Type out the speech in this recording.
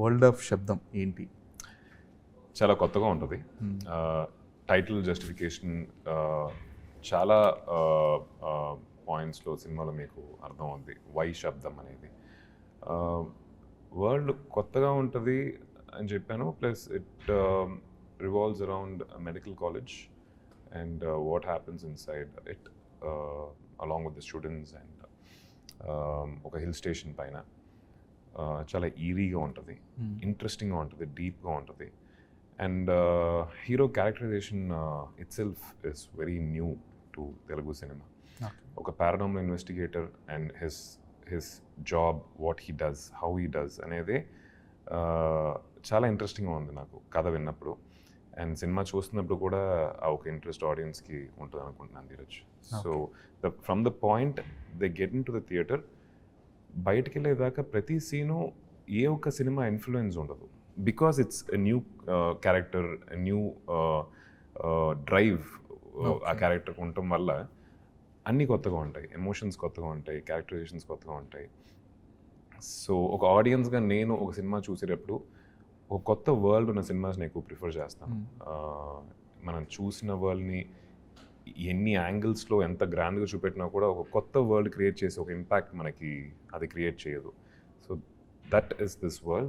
World of శబ్దం ఏంటి? చాలా కొత్తగా ఉంటుంది. టైటిల్ జస్టిఫికేషన్ చాలా పాయింట్స్లో సినిమాలో మీకు అర్థం అవుద్ది. వై శబ్దం అనేది వరల్డ్ కొత్తగా ఉంటుంది అని చెప్పాను. Plus it revolves around medical college and what happens inside it along with the students and ఒక హిల్ స్టేషన్ పైన. చాలా ఈరీగా ఉంటుంది, ఇంట్రెస్టింగ్గా ఉంటుంది, డీప్గా ఉంటుంది. And hero characterization itself is very new to Telugu cinema. ఒక paranormal investigator and his job, what he does, how he does అనేది చాలా ఇంట్రెస్టింగ్గా ఉంది నాకు కథ విన్నప్పుడు. అండ్ సినిమా చూస్తున్నప్పుడు కూడా ఆ ఒక ఇంట్రెస్ట్ ఆడియన్స్కి ఉంటుంది అనుకుంటున్నాను Dheeraj. So from the point they get in to the theatre, బయటికి వెళ్ళేదాకా ప్రతి సీను ఏ ఒక్క సినిమా ఇన్ఫ్లుయెన్స్ ఉండదు. Because it's a new character, new drive ఆ క్యారెక్టర్కి ఉండటం వల్ల అన్నీ కొత్తగా ఉంటాయి, ఎమోషన్స్ కొత్తగా ఉంటాయి, క్యారెక్టరైజేషన్స్ కొత్తగా ఉంటాయి. సో ఒక ఆడియన్స్గా నేను ఒక సినిమా చూసేటప్పుడు ఒక కొత్త వరల్డ్ ఉన్న సినిమాస్ని ఎక్కువ ప్రిఫర్ చేస్తాను. మనం చూసిన వరల్డ్ని ఎన్ని యాంగిల్స్లో ఎంత గ్రాండ్గా చూపెట్టినా కూడా ఒక కొత్త వరల్డ్ క్రియేట్ చేసి ఒక ఇంపాక్ట్ మనకి అది క్రియేట్ చేయదు. So that is this world.